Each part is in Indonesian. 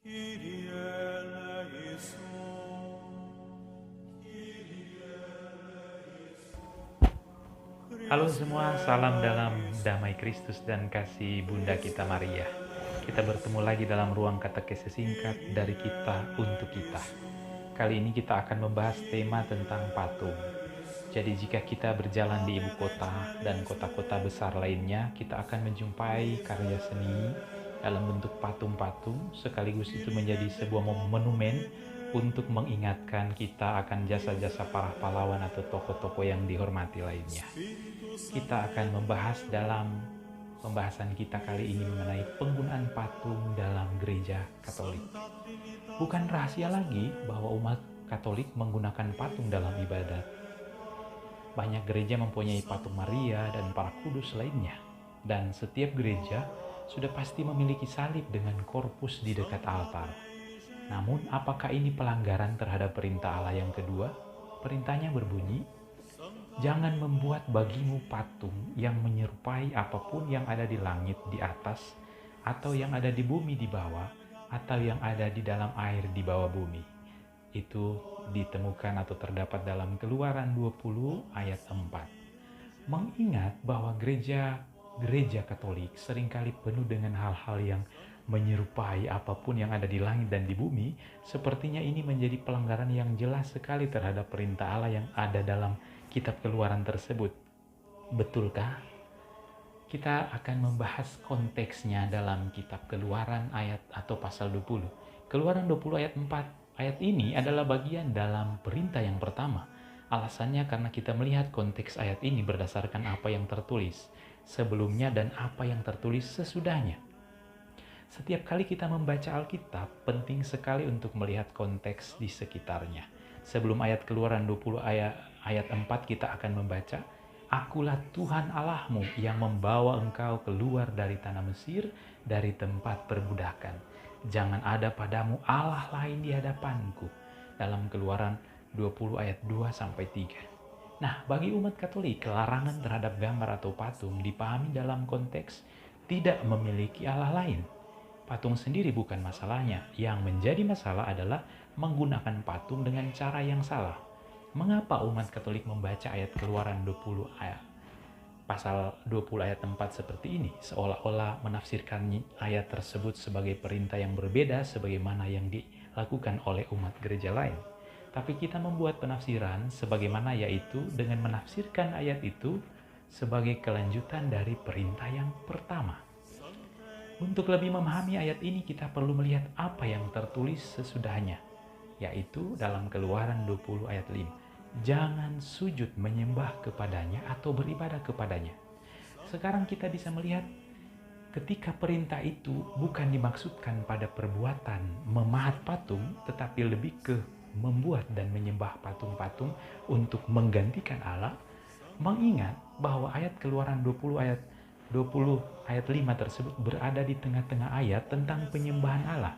Kyrie eleison, Kyrie eleison, Halo Christe semua, salam dalam damai eleison, Kristus dan kasih Bunda kita Maria. Kita bertemu lagi dalam ruang katekese singkat dari kita untuk kita. Kali ini kita akan membahas tema tentang patung. Jadi jika kita berjalan di ibu kota dan kota-kota besar lainnya, kita akan menjumpai karya seni dalam bentuk patung-patung, sekaligus itu menjadi sebuah monumen untuk mengingatkan kita akan jasa-jasa para pahlawan atau tokoh-tokoh yang dihormati lainnya. Spiritus Kita akan membahas dalam pembahasan kita kali ini mengenai penggunaan patung dalam gereja Katolik. Sancta Trinitas Bukan rahasia lagi bahwa umat Katolik menggunakan patung dalam ibadat. Banyak gereja mempunyai patung Maria dan para kudus lainnya. Dan setiap gereja sudah pasti memiliki salib dengan korpus di dekat altar. Namun, apakah ini pelanggaran terhadap perintah Allah yang kedua? Perintahnya berbunyi, jangan membuat bagimu patung yang menyerupai apapun yang ada di langit di atas, atau yang ada di bumi di bawah, atau yang ada di dalam air di bawah bumi. Itu ditemukan atau terdapat dalam Keluaran 20 ayat 4. Mengingat bahwa gereja Katolik seringkali penuh dengan hal-hal yang menyerupai apapun yang ada di langit dan di bumi, sepertinya ini menjadi pelanggaran yang jelas sekali terhadap perintah Allah yang ada dalam kitab Keluaran tersebut. Betulkah? Kita akan membahas konteksnya dalam kitab Keluaran ayat atau pasal 20. Keluaran 20 ayat 4. Ayat ini adalah bagian dalam perintah yang pertama. Alasannya karena kita melihat konteks ayat ini berdasarkan apa yang tertulis sebelumnya dan apa yang tertulis sesudahnya. Setiap kali kita membaca Alkitab, penting sekali untuk melihat konteks di sekitarnya. Sebelum ayat Keluaran 20 ayat 4 kita akan membaca, Akulah Tuhan Allahmu yang membawa engkau keluar dari tanah Mesir, dari tempat perbudakan. Jangan ada padamu Allah lain di hadapanku. Dalam Keluaran 20 ayat 2-3. Nah, bagi umat Katolik, larangan terhadap gambar atau patung dipahami dalam konteks tidak memiliki Allah lain. Patung sendiri bukan masalahnya, yang menjadi masalah adalah menggunakan patung dengan cara yang salah. Mengapa umat Katolik membaca ayat Keluaran 20 ayat pasal 20 ayat 4 seperti ini, seolah-olah menafsirkan ayat tersebut sebagai perintah yang berbeda sebagaimana yang dilakukan oleh umat gereja lain. Tapi kita membuat penafsiran sebagaimana, yaitu dengan menafsirkan ayat itu sebagai kelanjutan dari perintah yang pertama. Untuk lebih memahami ayat ini, kita perlu melihat apa yang tertulis sesudahnya, yaitu dalam Keluaran 20 ayat 5. Jangan sujud menyembah kepadanya atau beribadah kepadanya. Sekarang kita bisa melihat ketika perintah itu bukan dimaksudkan pada perbuatan memahat patung, tetapi lebih ke membuat dan menyembah patung-patung untuk menggantikan Allah, mengingat bahwa ayat Keluaran 20 ayat 5 tersebut berada di tengah-tengah ayat tentang penyembahan Allah.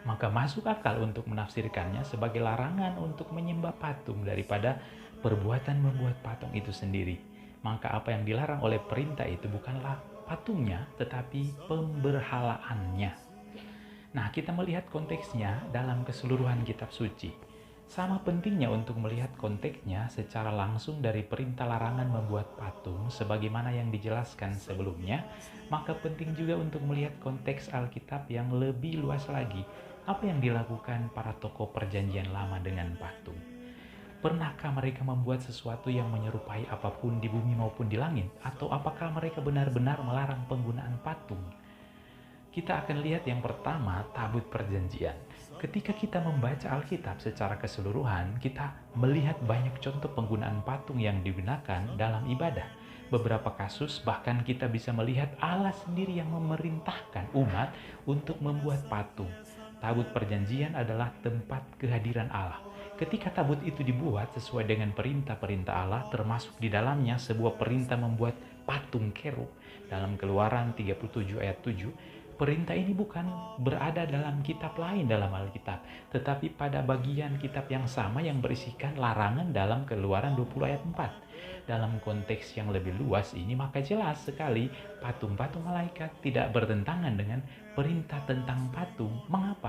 Maka masuk akal untuk menafsirkannya sebagai larangan untuk menyembah patung daripada perbuatan membuat patung itu sendiri. Maka apa yang dilarang oleh perintah itu bukanlah patungnya, tetapi pemberhalaannya. Nah, kita melihat konteksnya dalam keseluruhan kitab suci. Sama pentingnya untuk melihat konteksnya secara langsung dari perintah larangan membuat patung sebagaimana yang dijelaskan sebelumnya, maka penting juga untuk melihat konteks Alkitab yang lebih luas lagi. Apa yang dilakukan para tokoh perjanjian lama dengan patung? Pernahkah mereka membuat sesuatu yang menyerupai apapun di bumi maupun di langit? Atau apakah mereka benar-benar melarang penggunaan patung? Kita akan lihat yang pertama, tabut perjanjian. Ketika kita membaca Alkitab secara keseluruhan, kita melihat banyak contoh penggunaan patung yang digunakan dalam ibadah. Beberapa kasus bahkan kita bisa melihat Allah sendiri yang memerintahkan umat untuk membuat patung. Tabut perjanjian adalah tempat kehadiran Allah. Ketika tabut itu dibuat sesuai dengan perintah-perintah Allah, termasuk di dalamnya sebuah perintah membuat patung kerub dalam Keluaran 37 ayat 7, perintah ini bukan berada dalam kitab lain dalam Alkitab, tetapi pada bagian kitab yang sama yang berisikan larangan dalam Keluaran 20 ayat 4. Dalam konteks yang lebih luas ini, maka jelas sekali patung-patung malaikat tidak bertentangan dengan perintah tentang patung. Mengapa?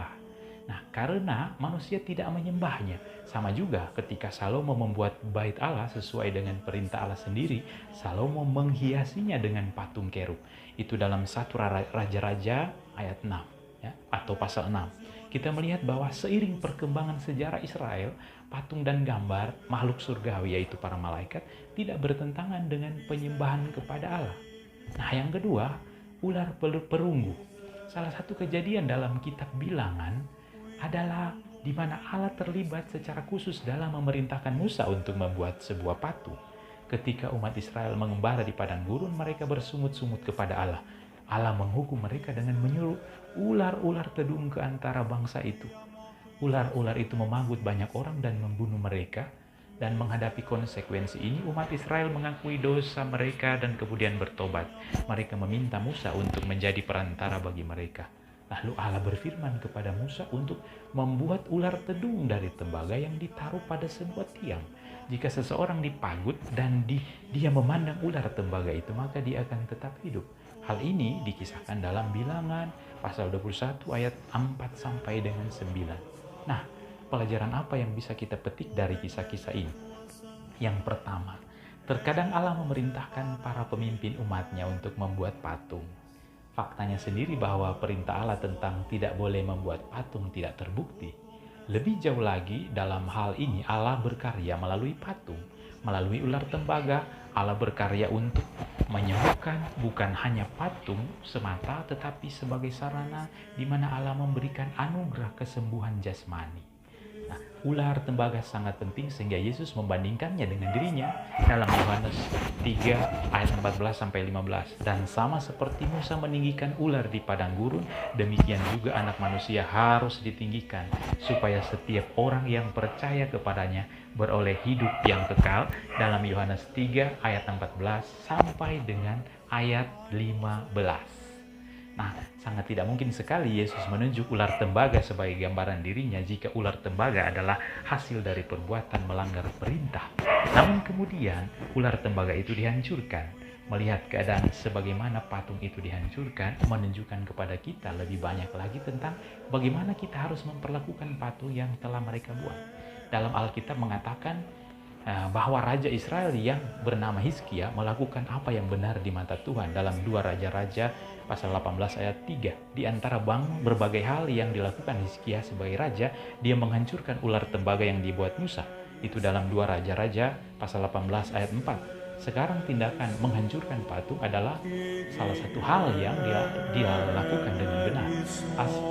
karena manusia tidak menyembahnya. Sama juga ketika Salomo membuat bait Allah sesuai dengan perintah Allah sendiri, Salomo menghiasinya dengan patung kerub. Itu dalam 1 Raja-Raja ayat 6 ya, atau pasal 6. Kita melihat bahwa seiring perkembangan sejarah Israel, patung dan gambar makhluk surgawi yaitu para malaikat tidak bertentangan dengan penyembahan kepada Allah. Nah, yang kedua, ular perunggu. Salah satu kejadian dalam kitab Bilangan adalah di mana Allah terlibat secara khusus dalam memerintahkan Musa untuk membuat sebuah patung. Ketika umat Israel mengembara di padang gurun, mereka bersungut-sungut kepada Allah. Allah menghukum mereka dengan menyuruh ular-ular tedung ke antara bangsa itu. Ular-ular itu memanggut banyak orang dan membunuh mereka. Dan menghadapi konsekuensi ini, umat Israel mengakui dosa mereka dan kemudian bertobat. Mereka meminta Musa untuk menjadi perantara bagi mereka. Lalu Allah berfirman kepada Musa untuk membuat ular tedung dari tembaga yang ditaruh pada sebuah tiang. Jika seseorang dipagut dan dia memandang ular tembaga itu, maka dia akan tetap hidup. Hal ini dikisahkan dalam Bilangan pasal 21 ayat 4 sampai dengan 9. Nah, pelajaran apa yang bisa kita petik dari kisah-kisah ini? Yang pertama, terkadang Allah memerintahkan para pemimpin umatnya untuk membuat patung. Faktanya sendiri bahwa perintah Allah tentang tidak boleh membuat patung tidak terbukti. Lebih jauh lagi, dalam hal ini Allah berkarya melalui patung. Melalui ular tembaga, Allah berkarya untuk menyembuhkan bukan hanya patung semata, tetapi sebagai sarana di mana Allah memberikan anugerah kesembuhan jasmani. Nah, ular tembaga sangat penting sehingga Yesus membandingkannya dengan dirinya dalam Yohanes 3 ayat 14-15. Dan sama seperti Musa meninggikan ular di padang gurun, demikian juga anak manusia harus ditinggikan supaya setiap orang yang percaya kepadanya beroleh hidup yang kekal dalam Yohanes 3 ayat 14 sampai dengan ayat 15. Nah, sangat tidak mungkin sekali Yesus menunjuk ular tembaga sebagai gambaran dirinya jika ular tembaga adalah hasil dari perbuatan melanggar perintah. Namun kemudian ular tembaga itu dihancurkan. Melihat keadaan sebagaimana patung itu dihancurkan menunjukkan kepada kita lebih banyak lagi tentang bagaimana kita harus memperlakukan patung yang telah mereka buat. Dalam Alkitab mengatakan bahwa Raja Israel yang bernama Hizkia melakukan apa yang benar di mata Tuhan dalam 2 Raja-Raja pasal 18 ayat 3. Di antara berbagai hal yang dilakukan Hizkia sebagai raja, dia menghancurkan ular tembaga yang dibuat Musa. Itu dalam 2 Raja-Raja pasal 18 ayat 4. Sekarang tindakan menghancurkan patung adalah salah satu hal yang dia lakukan dengan benar.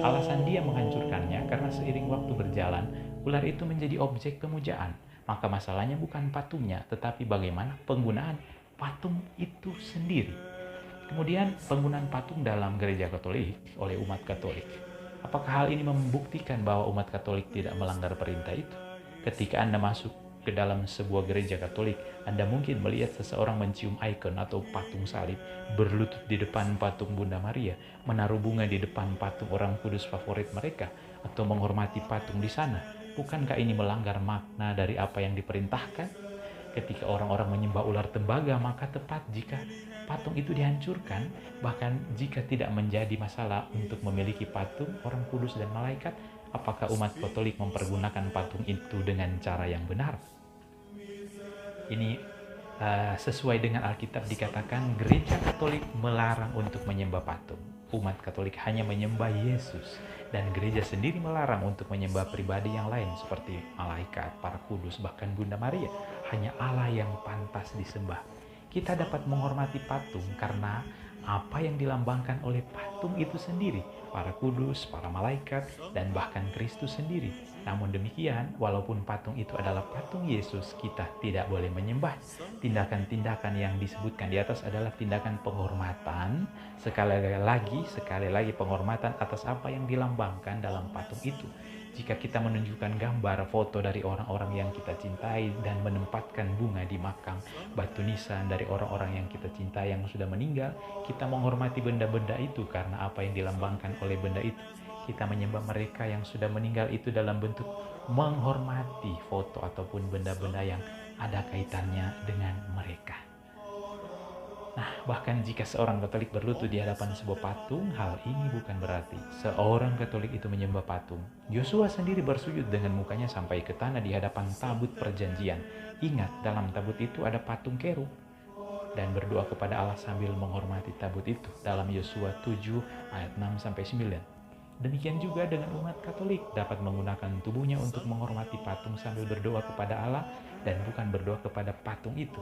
Alasan dia menghancurkannya karena seiring waktu berjalan, ular itu menjadi objek pemujaan. Maka masalahnya bukan patungnya, tetapi bagaimana penggunaan patung itu sendiri. Kemudian penggunaan patung dalam gereja Katolik oleh umat Katolik. Apakah hal ini membuktikan bahwa umat Katolik tidak melanggar perintah itu? Ketika Anda masuk ke dalam sebuah gereja Katolik, Anda mungkin melihat seseorang mencium ikon atau patung salib, berlutut di depan patung Bunda Maria, menaruh bunga di depan patung orang kudus favorit mereka, atau menghormati patung di sana. Bukankah ini melanggar makna dari apa yang diperintahkan? Ketika orang-orang menyembah ular tembaga, maka tepat jika patung itu dihancurkan, bahkan jika tidak menjadi masalah untuk memiliki patung orang kudus dan malaikat, apakah umat Katolik mempergunakan patung itu dengan cara yang benar? Ini sesuai dengan Alkitab dikatakan gereja Katolik melarang untuk menyembah patung. Umat Katolik hanya menyembah Yesus, dan gereja sendiri melarang untuk menyembah pribadi yang lain seperti malaikat, para kudus, bahkan Bunda Maria. Hanya Allah yang pantas disembah. Kita dapat menghormati patung karena apa yang dilambangkan oleh patung itu sendiri, para kudus, para malaikat, dan bahkan Kristus sendiri. Namun demikian, walaupun patung itu adalah patung Yesus, kita tidak boleh menyembah. Tindakan-tindakan yang disebutkan di atas adalah tindakan penghormatan, sekali lagi penghormatan atas apa yang dilambangkan dalam patung itu. Jika kita menunjukkan gambar foto dari orang-orang yang kita cintai dan menempatkan bunga di makam batu nisan dari orang-orang yang kita cintai yang sudah meninggal, kita menghormati benda-benda itu karena apa yang dilambangkan oleh benda itu. Kita menyembah mereka yang sudah meninggal itu dalam bentuk menghormati foto ataupun benda-benda yang ada kaitannya dengan mereka. Nah, bahkan jika seorang Katolik berlutut di hadapan sebuah patung, hal ini bukan berarti seorang Katolik itu menyembah patung. Yosua sendiri bersujud dengan mukanya sampai ke tanah di hadapan tabut perjanjian. Ingat, dalam tabut itu ada patung kerub, dan berdoa kepada Allah sambil menghormati tabut itu dalam Yosua 7 ayat 6-9. Demikian juga dengan umat Katolik dapat menggunakan tubuhnya untuk menghormati patung sambil berdoa kepada Allah dan bukan berdoa kepada patung itu.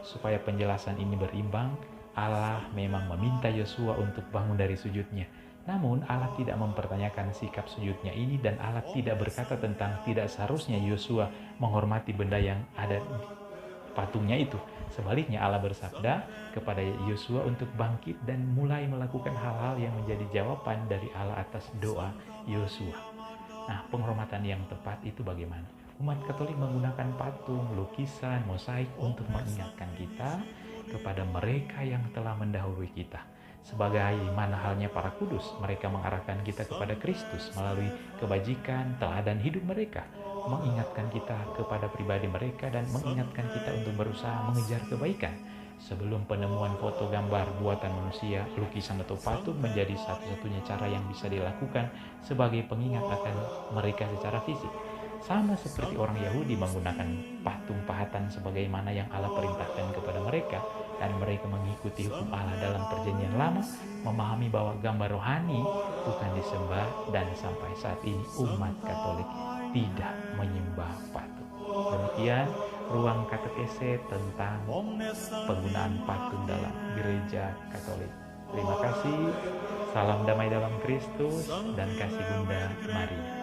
Supaya penjelasan ini berimbang, Allah memang meminta Yosua untuk bangun dari sujudnya. Namun Allah tidak mempertanyakan sikap sujudnya ini dan Allah tidak berkata tentang tidak seharusnya Yosua menghormati benda yang ada patungnya itu. Sebaliknya Allah bersabda kepada Yosua untuk bangkit dan mulai melakukan hal-hal yang menjadi jawaban dari Allah atas doa Yosua. Nah, penghormatan yang tepat itu bagaimana? Umat Katolik menggunakan patung, lukisan, mosaik untuk mengingatkan kita kepada mereka yang telah mendahului kita. Sebagaimana halnya para kudus, mereka mengarahkan kita kepada Kristus melalui kebajikan, teladan hidup mereka, mengingatkan kita kepada pribadi mereka dan mengingatkan kita untuk berusaha mengejar kebaikan. Sebelum penemuan foto gambar buatan manusia, lukisan atau patung menjadi satu-satunya cara yang bisa dilakukan sebagai pengingat akan mereka secara fisik. Sama seperti orang Yahudi menggunakan patung pahatan sebagaimana yang Allah perintahkan kepada mereka, dan mereka mengikuti hukum Allah dalam perjanjian lama, memahami bahwa gambar rohani bukan disembah, dan sampai saat ini umat Katolik tidak menyembah patung. Demikian ruang katekese tentang penggunaan patung dalam gereja Katolik. Terima kasih, salam damai dalam Kristus dan kasih Bunda Maria.